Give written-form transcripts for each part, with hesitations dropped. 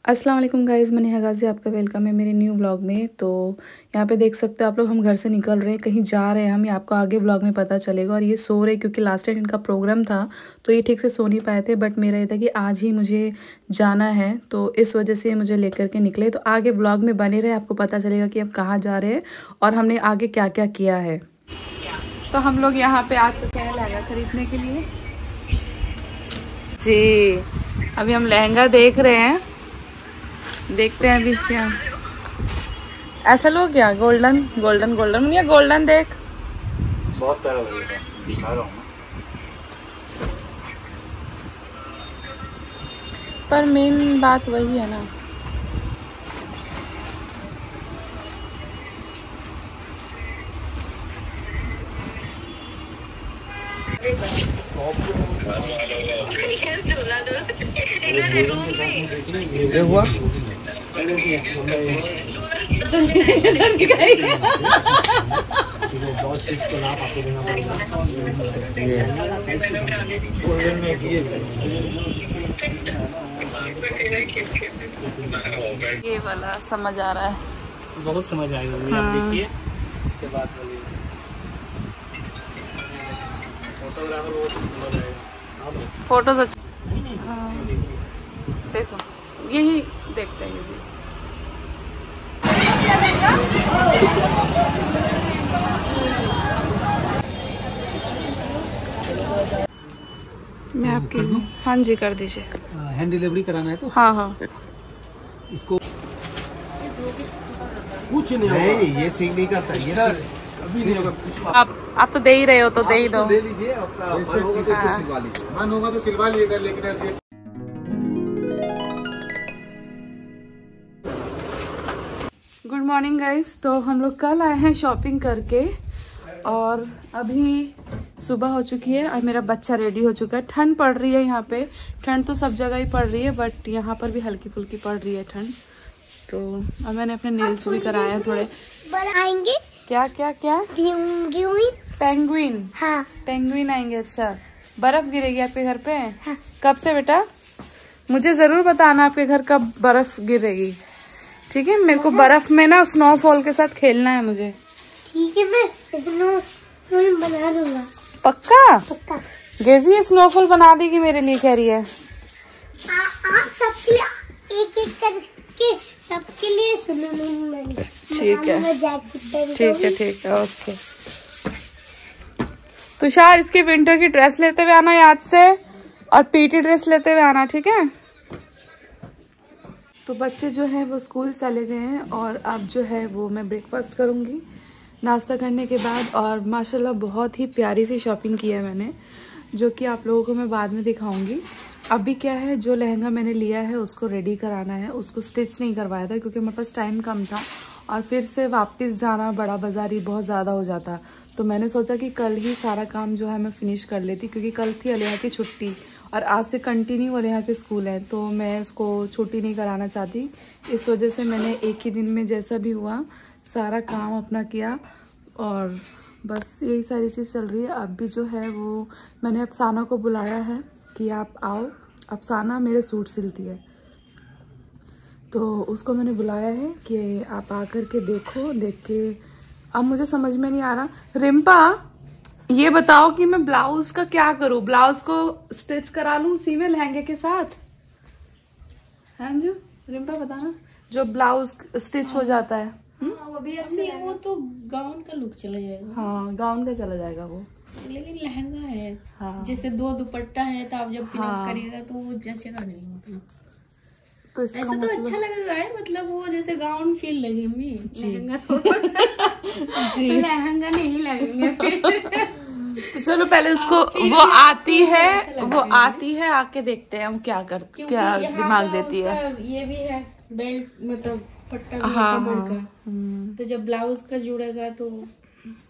अस्सलाम वालेकुम गाइज़, मैं नेहा गाज़ी, आपका वेलकम है मेरे न्यू व्लॉग में। तो यहाँ पे देख सकते हो आप लोग, हम घर से निकल रहे हैं, कहीं जा रहे हैं हम। ये आपको आगे व्लॉग में पता चलेगा। और ये सो रहे क्योंकि लास्ट टाइम इनका प्रोग्राम था तो ये ठीक से सो नहीं पाए थे। बट मेरा ये था कि आज ही मुझे जाना है, तो इस वजह से मुझे लेकर के निकले। तो आगे व्लॉग में बने रहे, आपको पता चलेगा कि हम कहाँ जा रहे हैं और हमने आगे क्या क्या किया है। तो हम लोग यहाँ पे आ चुके हैं लहंगा खरीदने के लिए जी। अभी हम लहंगा देख रहे हैं, देखते हैं अभी क्या ऐसा लो क्या। गोल्डन गोल्डन गोल्डन या गोल्डन देख, बहुत प्यारा लगेगा, दिखा रहा हूँ। पर मेन बात वही है ना। ये हुआ ये वाला समझ आ रहा है, बहुत समझ आएगा। आप देखिए, उसके बाद फोटोग्राफर बहुत समझ आएगा। फोटोज अच्छा। हाँ देखो, यही देखते हैं इसी। मैं आपके हाँ जी कर दीजिए। हैंड डिलीवरी कराना है तो हाँ हाँ इसको कुछ नहीं, ये सीख नहीं करता ये ना, अभी नहीं होगा। आप तो दे ही रहे हो तो दे ही दो। ले लीजिए, आपका मन होगा तो सिलवा लीजिए, मन होगा तो सिलवा लीजिएगा। लेकिन गुड मॉर्निंग गाइस। तो हम लोग कल आए हैं शॉपिंग करके और अभी सुबह हो चुकी है और मेरा बच्चा रेडी हो चुका है। ठंड पड़ रही है यहाँ पे, ठंड तो सब जगह ही पड़ रही है बट यहाँ पर भी हल्की फुल्की पड़ रही है ठंड। तो अब मैंने अपने नेल्स भी कराए हैं थोड़े। बनाएंगे क्या क्या क्या? पेंगुइन। हाँ। पेंगुइन आएंगे। अच्छा, बर्फ गिरेगी आपके घर पे? हाँ। कब से बेटा? मुझे जरूर बताना आपके घर कब बर्फ गिरेगी, ठीक है? मेरे को बर्फ में ना स्नोफॉल के साथ खेलना है मुझे। ठीक है, मैं स्नोफॉल बना दूंगा। पक्का? पक्का। गेजी ये स्नोफॉल बना देगी मेरे लिए, कह रही है। आप सबके लिए एक एक करके सबके लिए सुनो। ठीक है ठीक है ठीक है, ओके। तुषार, इसकी विंटर की ड्रेस लेते हुए आना याद से, और पीटी ड्रेस लेते हुए आना, ठीक है? तो बच्चे जो है वो स्कूल चले गए हैं और अब जो है वो मैं ब्रेकफास्ट करूँगी नाश्ता करने के बाद। और माशाल्लाह बहुत ही प्यारी सी शॉपिंग की है मैंने, जो कि आप लोगों को मैं बाद में दिखाऊंगी। अभी क्या है, जो लहंगा मैंने लिया है उसको रेडी कराना है, उसको स्टिच नहीं करवाया था क्योंकि मेरे पास टाइम कम था और फिर से वापस जाना बड़ा बाजार ही बहुत ज़्यादा हो जाता। तो मैंने सोचा कि कल ही सारा काम जो है मैं फिनिश कर लेती, क्योंकि कल थी अलिया की छुट्टी और आज से कंटिन्यू अलिया के स्कूल है, तो मैं उसको छुट्टी नहीं कराना चाहती। इस वजह से मैंने एक ही दिन में जैसा भी हुआ सारा काम अपना किया और बस यही सारी चीज़ चल रही है। अब भी जो है वो मैंने अफसाना को बुलाया है कि आप आओ। अफसाना मेरे सूट सिलती है, तो उसको मैंने बुलाया है कि आप आकर के देखो। देख के अब मुझे समझ में नहीं आ रहा। रिम्पा, ये बताओ कि मैं ब्लाउज का क्या करूं? ब्लाउज को स्टिच करा लूं उसी में लहंगे के साथ? हाँ जी रिम्पा, बताना। जो ब्लाउज स्टिच हो जाता है वो भी अच्छा है। वो तो गाउन का लुक चला जाएगा। हाँ, गाउन का चला जाएगा वो, लेकिन लहंगा है। हाँ। जैसे दो दुपट्टा है तो आप जब पिनअप हाँ। करिएगा तो वो जचेगा नहीं। मतलब तो इसका ऐसा तो अच्छा लगेगा है, मतलब वो जैसे गाउन फील लगेंगे। लहंगा तो लहंगा नहीं लगेंगे फिर। तो चलो पहले उसको वो आती है, वो आती है, आके देखते हैं हम क्या दिमाग देती है। ये भी है बेल्ट, मतलब पट्टा भी हाँ, कमर हाँ, का। तो जब ब्लाउज का जुड़ेगा तो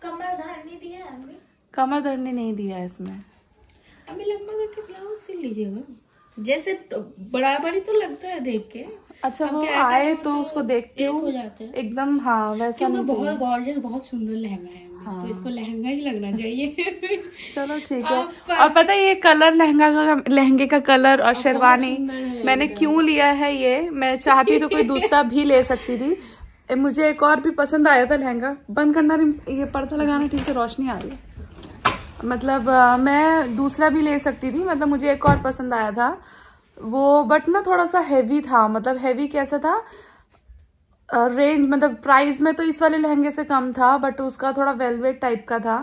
कमर धरनी दिया है अम्मी? कमर धरने नहीं दिया है इसमें। अभी लंबा करके ब्लाउज सिल लीजिएगा, जैसे बराबर ही तो लगता है देख के। अच्छा, वो आए तो उसको देखते हो जाते हैं एकदम। हाँ वैसा क्योंकि बहुत गॉर्जियस, बहुत सुंदर लहंगा है। हाँ। तो इसको लहंगा ही लगना चाहिए। चलो ठीक है। और पता है ये कलर लहंगे का कलर और शेरवानी मैंने क्यों लिया है, ये मैं चाहती तो कोई दूसरा भी ले सकती थी, मुझे एक और भी पसंद आया था लहंगा। बंद करना, ये पर्दा लगाना, ठीक से रोशनी आ रही है। मतलब मैं दूसरा भी ले सकती थी, मतलब मुझे एक और पसंद आया था वो, बट ना थोड़ा सा हैवी था। मतलब हैवी कैसा था, रेंज मतलब प्राइस में तो इस वाले लहंगे से कम था, बट उसका थोड़ा वेलवेट टाइप का था।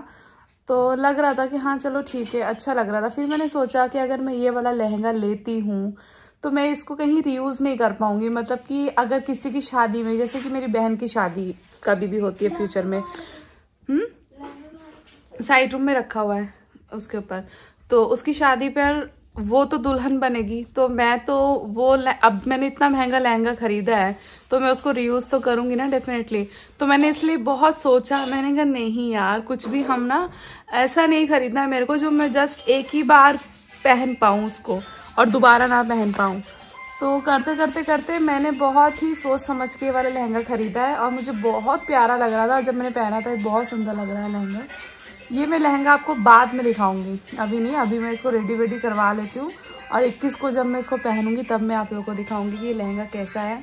तो लग रहा था कि हाँ चलो ठीक है, अच्छा लग रहा था। फिर मैंने सोचा कि अगर मैं ये वाला लहंगा लेती हूँ तो मैं इसको कहीं रीयूज नहीं कर पाऊंगी। मतलब कि अगर किसी की शादी में, जैसे कि मेरी बहन की शादी कभी भी होती है फ्यूचर में, साइड रूम में रखा हुआ है उसके ऊपर, तो उसकी शादी पर वो तो दुल्हन बनेगी, तो मैं तो वो अब मैंने इतना महंगा लहंगा खरीदा है तो मैं उसको रीयूज तो करूंगी ना डेफिनेटली। तो मैंने इसलिए बहुत सोचा, मैंने कहा नहीं यार कुछ भी हम ना ऐसा नहीं खरीदना है मेरे को जो मैं जस्ट एक ही बार पहन पाऊं उसको और दोबारा ना पहन पाऊं। तो करते करते करते मैंने बहुत ही सोच समझ के वाला लहंगा खरीदा है और मुझे बहुत प्यारा लग रहा था। जब मैंने पहना था बहुत सुंदर लग रहा है लहंगा। ये मैं लहंगा आपको बाद में दिखाऊंगी, अभी नहीं, अभी मैं इसको रेडी करवा लेती हूँ और 21 को जब मैं इसको पहनूंगी तब मैं आप लोगों को दिखाऊंगी कि ये लहंगा कैसा है।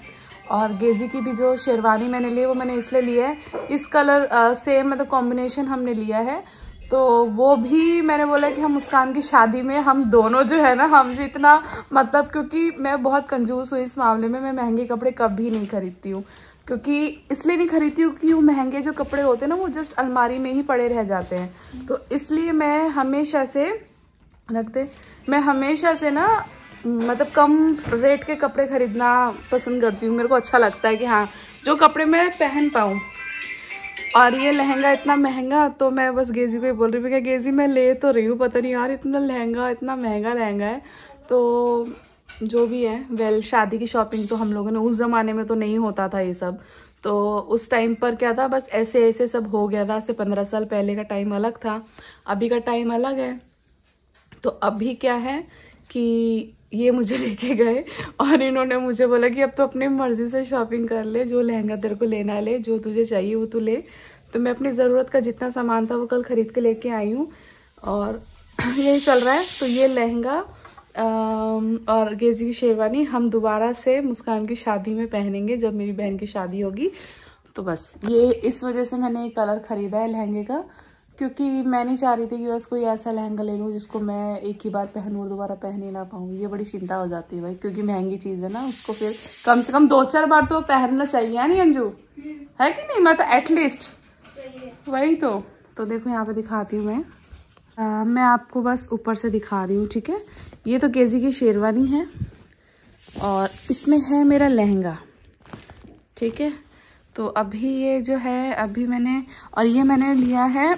और गेजी की भी जो शेरवानी मैंने ली वो मैंने इसलिए लिया है, इस कलर सेम मतलब कॉम्बिनेशन हमने लिया है। तो वो भी मैंने बोला कि हम मुस्कान की शादी में हम दोनों जो है ना, हम जो इतना मतलब, क्योंकि मैं बहुत कंजूस हूँ इस मामले में, मैं महंगे कपड़े कभी नहीं खरीदती हूँ। क्योंकि इसलिए नहीं खरीदती हूँ कि वो महंगे जो कपड़े होते हैं ना वो जस्ट अलमारी में ही पड़े रह जाते हैं। तो इसलिए मैं हमेशा से ना मतलब कम रेट के कपड़े खरीदना पसंद करती हूँ। मेरे को अच्छा लगता है कि हाँ जो कपड़े मैं पहन पाऊँ। और ये लहंगा इतना महंगा, तो मैं बस गेजी को ही बोल रही हूँ कि गेजी मैं ले तो रही हूँ, पता नहीं यार इतना महंगा लहंगा है। तो जो भी है, वेल शादी की शॉपिंग तो हम लोगों ने, उस जमाने में तो नहीं होता था ये सब, तो उस टाइम पर क्या था, बस ऐसे ऐसे सब हो गया था। से 15 साल पहले का टाइम अलग था, अभी का टाइम अलग है। तो अभी क्या है कि ये मुझे लेके गए और इन्होंने मुझे बोला कि अब तो अपनी मर्जी से शॉपिंग कर ले, जो लहंगा तेरे को लेना ले, जो तुझे चाहिए वो तू ले। तो मैं अपनी ज़रूरत का जितना सामान था वो कल खरीद के लेके आई हूँ और यही चल रहा है। तो ये लहंगा और गेजी की शेरवानी हम दोबारा से मुस्कान की शादी में पहनेंगे जब मेरी बहन की शादी होगी। तो बस ये इस वजह से मैंने ये कलर खरीदा है लहंगे का, क्योंकि मैं नहीं चाह रही थी कि बस कोई ऐसा लहंगा ले लूँ जिसको मैं एक ही बार पहनूँ और दोबारा पहन ही ना पाऊँ। ये बड़ी चिंता हो जाती है भाई, क्योंकि महंगी चीज़ है ना, उसको फिर कम से कम 2-4 बार तो पहनना चाहिए, है नहीं अंजू, है कि नहीं? मैं तो एटलीस्ट वही तो देखो यहाँ पे दिखाती हूँ मैं आपको बस ऊपर से दिखा रही हूँ, ठीक है। ये तो गेजी की शेरवानी है और इसमें है मेरा लहंगा, ठीक है। तो अभी ये जो है, अभी मैंने, और ये मैंने लिया है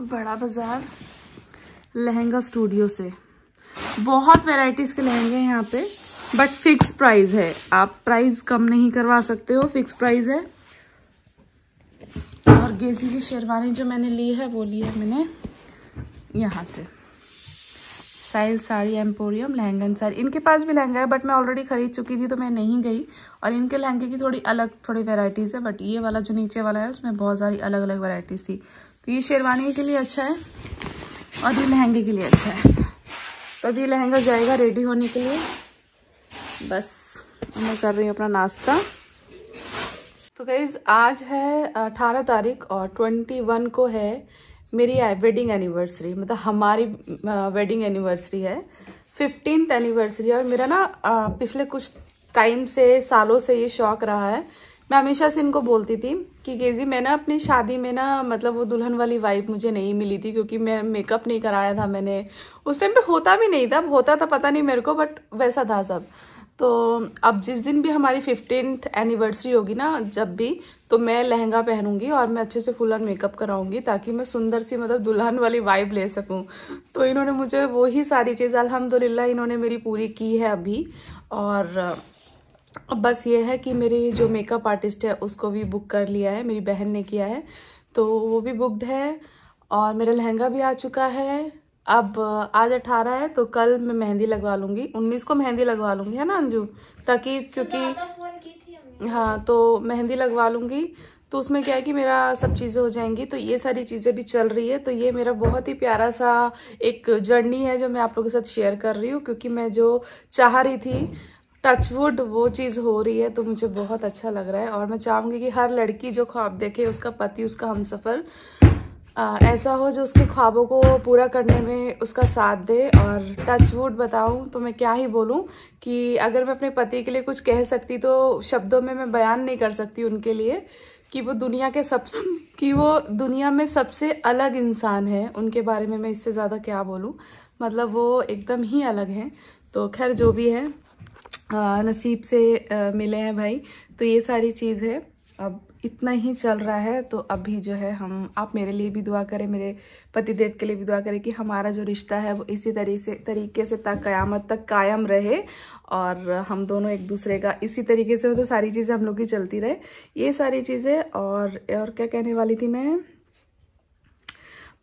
बड़ा बाजार लहंगा स्टूडियो से। बहुत वैरायटीज के लहंगे हैं यहाँ पे, बट फिक्स प्राइस है, आप प्राइस कम नहीं करवा सकते हो, फिक्स प्राइस है। और गेजी की शेरवानी जो मैंने ली है वो ली है मैंने यहाँ से, स्टाइल साड़ी एम्पोरियम लहंगा साड़ी। इनके पास भी लहंगा है बट मैं ऑलरेडी खरीद चुकी थी तो मैं नहीं गई। और इनके लहंगे की थोड़ी वैरायटीज़ है, बट ये वाला जो नीचे वाला है उसमें बहुत सारी अलग अलग वैरायटीज़ थी। तो ये शेरवानी के लिए अच्छा है और ये लहंगे के लिए अच्छा है। तो अभी लहंगा जाएगा रेडी होने के लिए, बस मैं कर रही हूँ अपना नाश्ता। तो गाइस आज है 18 तारीख और 21 को है मेरी वेडिंग एनिवर्सरी, मतलब हमारी वेडिंग एनिवर्सरी है, 15th एनिवर्सरी। और मेरा ना पिछले कुछ टाइम से, सालों से ये शौक रहा है। मैं हमेशा से इनको बोलती थी कि गेजी मैं ना अपनी शादी में ना, मतलब वो दुल्हन वाली वाइब मुझे नहीं मिली थी, क्योंकि मैं मेकअप नहीं कराया था मैंने, उस टाइम पे होता भी नहीं था, होता था पता नहीं मेरे को, बट वैसा था सब। तो अब जिस दिन भी हमारी 15th एनिवर्सरी होगी ना, जब भी, तो मैं लहंगा पहनूंगी और मैं अच्छे से फुल ऑन मेकअप कराऊंगी, ताकि मैं सुंदर सी मतलब दुल्हन वाली वाइब ले सकूं। तो इन्होंने मुझे वही सारी चीज़ अल्हम्दुलिल्लाह इन्होंने मेरी पूरी की है अभी। और अब बस ये है कि मेरी जो मेकअप आर्टिस्ट है उसको भी बुक कर लिया है, मेरी बहन ने किया है, तो वो भी बुकड है। और मेरा लहंगा भी आ चुका है। अब आज 18 है तो कल मैं मेहंदी लगवा लूंगी, 19 को मेहंदी लगवा लूंगी, है ना अंजू, ताकि क्योंकि हाँ तो मेहंदी लगवा लूंगी तो उसमें क्या है कि मेरा सब चीज़ें हो जाएंगी, तो ये सारी चीज़ें भी चल रही है। तो ये मेरा बहुत ही प्यारा सा एक जर्नी है जो मैं आप लोगों के साथ शेयर कर रही हूँ, क्योंकि मैं जो चाह रही थी टचवुड वो चीज़ हो रही है, तो मुझे बहुत अच्छा लग रहा है। और मैं चाहूँगी कि हर लड़की जो ख्वाब देखे उसका पति, उसका हमसफ़र ऐसा हो जो उसके ख्वाबों को पूरा करने में उसका साथ दे। और टचवुड बताऊं तो मैं क्या ही बोलूं कि अगर मैं अपने पति के लिए कुछ कह सकती तो शब्दों में मैं बयान नहीं कर सकती उनके लिए कि वो दुनिया में सबसे अलग इंसान है। उनके बारे में मैं इससे ज़्यादा क्या बोलूं, मतलब वो एकदम ही अलग हैं। तो खैर जो भी है नसीब से मिले हैं भाई, तो ये सारी चीज़ है। अब इतना ही चल रहा है, तो अभी जो है आप मेरे लिए भी दुआ करें, मेरे पतिदेव के लिए भी दुआ करें कि हमारा जो रिश्ता है वो इसी तरीके से कयामत तक कायम रहे, और हम दोनों एक दूसरे का इसी तरीके से तो सारी चीज़ें हम लोग की चलती रहे, ये सारी चीज़ें। और क्या कहने वाली थी मैं,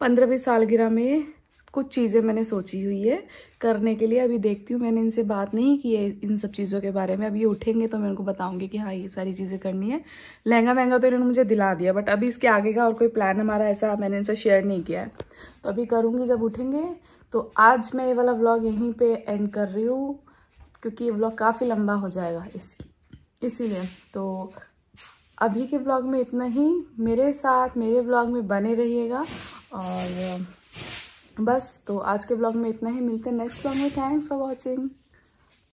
15वीं सालगिरह में कुछ चीज़ें मैंने सोची हुई है करने के लिए। अभी देखती हूँ, मैंने इनसे बात नहीं की है इन सब चीज़ों के बारे में। अभी ये उठेंगे तो मैं उनको बताऊंगी कि हाँ ये सारी चीज़ें करनी है। लहंगा महंगा तो इन्होंने मुझे दिला दिया, बट अभी इसके आगे का और कोई प्लान हमारा ऐसा मैंने इनसे शेयर नहीं किया है, तो अभी करूँगी जब उठेंगे। तो आज मैं ये वाला व्लॉग यहीं पर एंड कर रही हूँ, क्योंकि ये व्लॉग काफ़ी लंबा हो जाएगा इसीलिए। तो अभी के व्लॉग में इतना ही। मेरे साथ मेरे व्लॉग में बने रहिएगा, और बस तो आज के ब्लॉग में इतना ही। मिलते हैं नेक्स्ट ब्लॉग में। Thanks for watching.